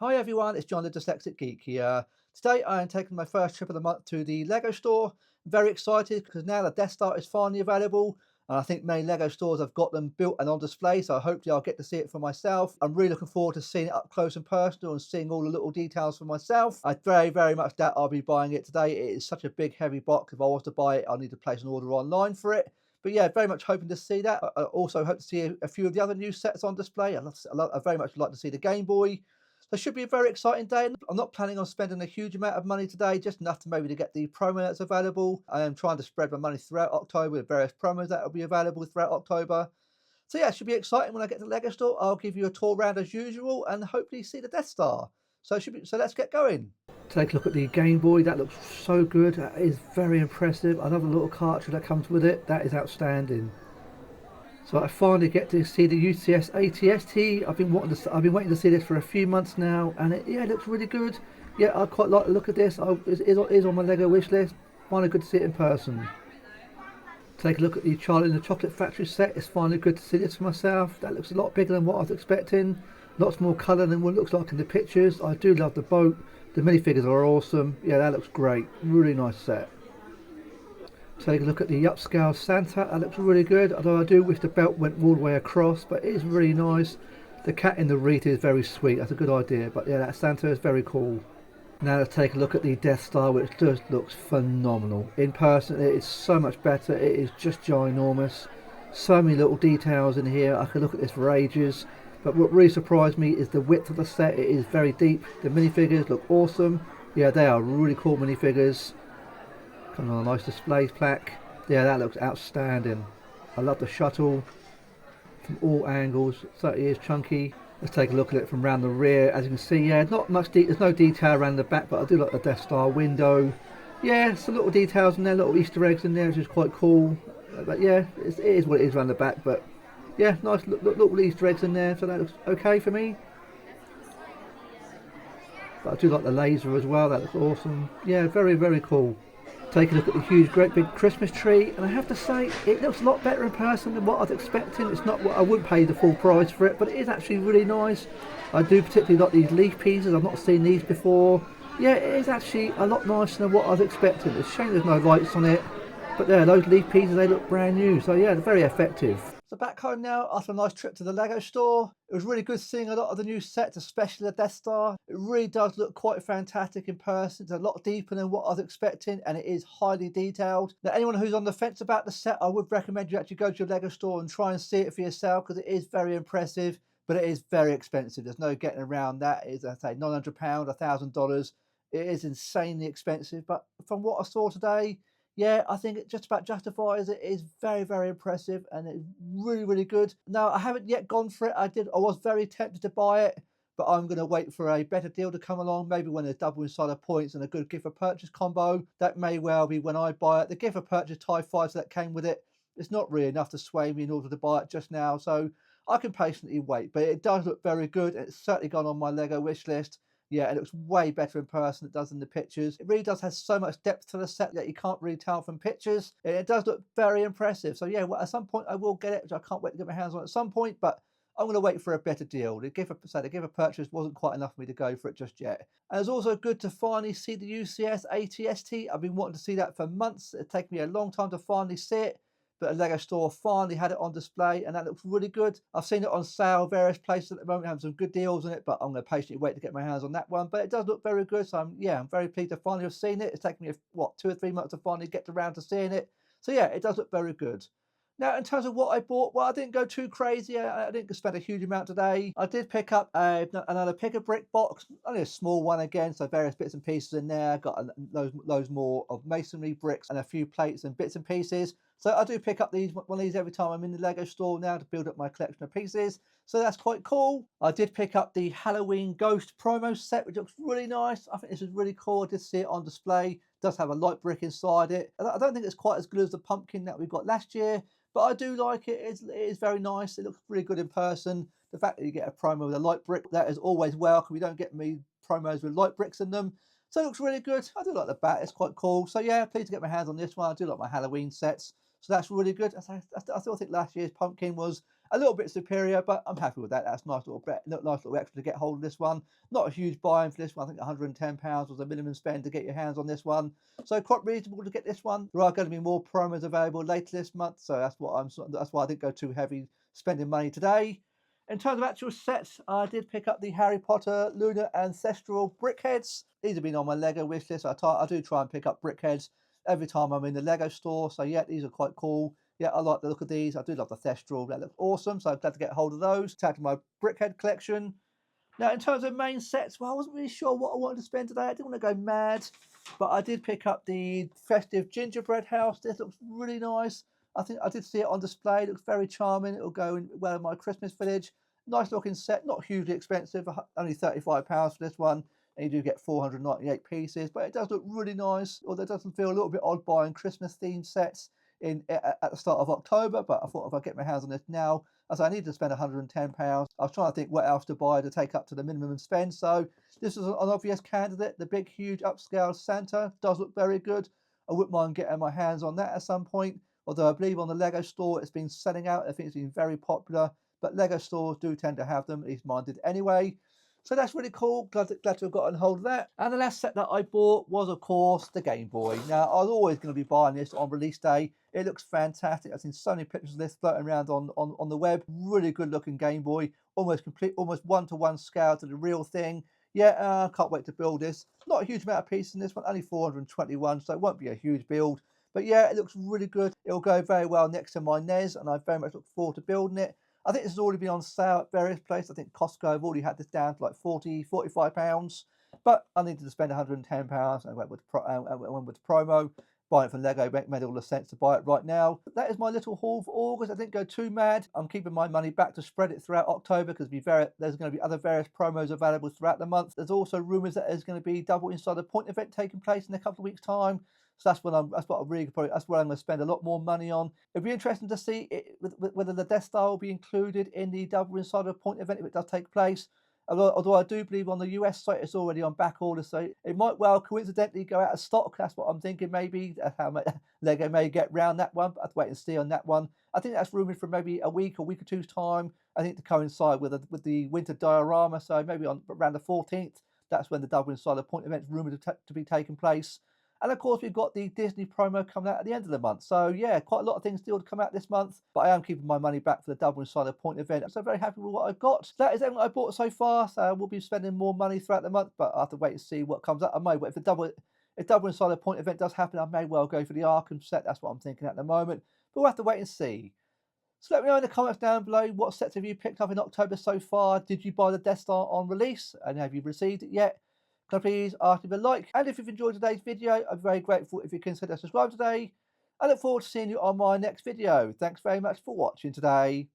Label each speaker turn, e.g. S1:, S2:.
S1: Hi everyone, it's John the Dyslexic Geek here. Today I am taking my first trip of the month to the Lego store. I'm very excited because now the Death Star is finally available. And I think many Lego stores have got them built and on display, so hopefully I'll get to see it for myself. I'm really looking forward to seeing it up close and personal and seeing all the little details for myself. I very much doubt I'll be buying it today. It is such a big heavy box. If I was to buy it, I'll need to place an order online for it. But yeah, very much hoping to see that. I also hope to see a few of the other new sets on display. I very much like to see the Game Boy. So it should be a very exciting day. I'm not planning on spending a huge amount of money today, just enough to maybe to get the promo that's available. I am trying to spread my money throughout October with various promos that will be available throughout October. So yeah, it should be exciting when I get to the Lego store. I'll give you a tour around as usual and hopefully see the Death Star. So let's get going. Take a look at the Game Boy. That looks so good. That is very impressive. I love the little cartridge that comes with it. That is outstanding. So I finally get to see the UCS ATST. I've been waiting to see this for a few months now, and it looks really good. Yeah, I quite like the look of this. It is on my Lego wish list. Finally good to see it in person. Take a look at the Charlie and the Chocolate Factory set. It's finally good to see this for myself. That looks a lot bigger than what I was expecting. Lots more colour than what it looks like in the pictures. I do love the boat. The minifigures are awesome. Yeah, that looks great. Really nice set. Take a look at the upscale Santa. That looks really good, although I do wish the belt went all the way across, but it is really nice. The cat in the wreath is very sweet. That's a good idea, but yeah, that Santa is very cool. Now let's take a look at the Death Star, which just looks phenomenal. In person it is so much better. It is just ginormous. So many little details in here. I could look at this for ages, but what really surprised me is the width of the set. It is very deep. The minifigures look awesome. Yeah, they are really cool minifigures. Comes on a nice display plaque. Yeah, that looks outstanding. I love the shuttle from all angles. It certainly is chunky. Let's take a look at it from around the rear. As you can see, yeah, not much. There's no detail around the back, but I do like the Death Star window. Yeah, some little details in there, little Easter eggs in there, which is quite cool. But yeah, it is what it is around the back. But yeah, nice little Easter eggs in there, so that looks okay for me. But I do like the laser as well. That looks awesome. Yeah, very cool. Take a look at the huge, great big Christmas tree, and I have to say, it looks a lot better in person than what I was expecting. It's not what I wouldn't pay the full price for it, but it is actually really nice. I do particularly like these leaf pieces. I've not seen these before. Yeah, it is actually a lot nicer than what I was expecting. It's a shame there's no lights on it, but there, those leaf pieces, they look brand new. So yeah, they're very effective. So back home now after a nice trip to the Lego store. It was really good seeing a lot of the new sets, especially the Death Star. It really does look quite fantastic in person. It's a lot deeper than what I was expecting, and it is highly detailed. Now, anyone who's on the fence about the set, I would recommend you actually go to your Lego store and try and see it for yourself, because it is very impressive, but it is very expensive. There's no getting around that. It is, I say, £900, $1,000. It is insanely expensive, but from what I saw today, yeah, I think it just about justifies it. It is very impressive, and it's really good. Now, I haven't yet gone for it. I was very tempted to buy it, but I'm going to wait for a better deal to come along. Maybe when there's double insider points and a good gift for purchase combo. That may well be when I buy it. The gift for purchase TIE fighter that came with it, it's not really enough to sway me in order to buy it just now. So I can patiently wait, but it does look very good. It's certainly gone on my Lego wish list. Yeah, it looks way better in person than it does in the pictures. It really does have so much depth to the set that you can't really tell from pictures. It does look very impressive. So yeah, well, at some point I will get it, which I can't wait to get my hands on at some point, but I'm going to wait for a better deal. The gift of purchase wasn't quite enough for me to go for it just yet. And it's also good to finally see the UCS ATST. I've been wanting to see that for months. It's taken me a long time to finally see it, but a Lego store finally had it on display, and that looks really good. I've seen it on sale various places at the moment, having some good deals on it, but I'm going to patiently wait to get my hands on that one. But it does look very good, so I'm very pleased to finally have seen it. It's taken me 2 or 3 months to finally get around to seeing it. So yeah, it does look very good. Now, in terms of what I bought, well, I didn't go too crazy. I didn't spend a huge amount today. I did pick up another pick-a-brick box, only a small one again, so various bits and pieces in there. Got loads more of masonry bricks and a few plates and bits and pieces. So I do pick up one of these every time I'm in the Lego store now to build up my collection of pieces. So that's quite cool. I did pick up the Halloween Ghost promo set, which looks really nice. I think this is really cool. I did see it on display. It does have a light brick inside it. I don't think it's quite as good as the pumpkin that we got last year, but I do like it. It is very nice. It looks really good in person. The fact that you get a promo with a light brick, that is always welcome. You don't get me promos with light bricks in them. So it looks really good. I do like the bat. It's quite cool. So yeah, pleased to get my hands on this one. I do like my Halloween sets. So that's really good. I still think last year's pumpkin was A little bit superior, but I'm happy with that. That's a nice little extra to get hold of this one. Not a huge buy-in for this one. I think £110 was the minimum spend to get your hands on this one. So quite reasonable to get this one. There are going to be more promos available later this month, so that's why I didn't go too heavy spending money today. In terms of actual sets, I did pick up the Harry Potter Lunar Ancestral Brickheads. These have been on my Lego wish list. I do try and pick up brickheads every time I'm in the Lego store. So yeah, these are quite cool. Yeah, I like the look of these. I do love the Thestral. That looks awesome. So I'm glad to get hold of those. Tag to my brickhead collection. Now, in terms of main sets, well, I wasn't really sure what I wanted to spend today. I didn't want to go mad, but I did pick up the festive gingerbread house. This looks really nice. I think I did see it on display. It looks very charming. It'll go in well in my Christmas village. Nice looking set, not hugely expensive, only £35 for this one. And you do get 498 pieces, but it does look really nice. Although it doesn't feel a little bit odd buying Christmas themed sets at the start of October, but I thought if I get my hands on this now, as I need to spend £110. I was trying to think what else to buy to take up to the minimum spend. So this is an obvious candidate. The big, huge upscale Santa does look very good. I wouldn't mind getting my hands on that at some point. Although I believe on the Lego store it's been selling out. I think it's been very popular. But Lego stores do tend to have them, at least mine did anyway. So that's really cool. Glad to have gotten hold of that. And the last set that I bought was, of course, the Game Boy. Now, I was always going to be buying this on release day. It looks fantastic. I've seen so many pictures of this floating around on the web. Really good looking Game Boy. Almost one-to-one scale to the real thing. Yeah, I can't wait to build this. Not a huge amount of pieces in this one, only 421, so it won't be a huge build. But yeah, it looks really good. It'll go very well next to my NES, and I very much look forward to building it. I think this has already been on sale at various places. I think Costco have already had this down to like £45. But I needed to spend £110 and went with promo. Buying it from Lego made all the sense to buy it right now. That is my little haul for August. I didn't go too mad. I'm keeping my money back to spread it throughout October because there's going to be other various promos available throughout the month. There's also rumours that there's going to be Double Insider Point event taking place in a couple of weeks' time. So that's where I'm going to spend a lot more money on. It'd be interesting to see whether the Death Star will be included in the Double Insider Point event if it does take place. Although I do believe on the US site it's already on back order, so it might well coincidentally go out of stock. That's what I'm thinking. Maybe how Lego may get round that one, but I have to wait and see on that one. I think that's rumoured for maybe a week or two's time. I think to coincide with the winter diorama, so maybe around the 14th. That's when the Double Insider Point event is rumoured to be taking place. And of course, we've got the Disney promo coming out at the end of the month. So yeah, quite a lot of things still to come out this month. But I am keeping my money back for the Double Insider Point event. So very happy with what I've got. That is everything I bought so far. So we'll be spending more money throughout the month. But I have to wait and see what comes out. I may wait if Double Insider Point event does happen, I may well go for the Arkham set. That's what I'm thinking at the moment. But we'll have to wait and see. So let me know in the comments down below, what sets have you picked up in October so far? Did you buy the Death Star on release? And have you received it yet? Can I please ask you a like? And if you've enjoyed today's video, I'm very grateful if you consider subscribing today. I look forward to seeing you on my next video. Thanks very much for watching today.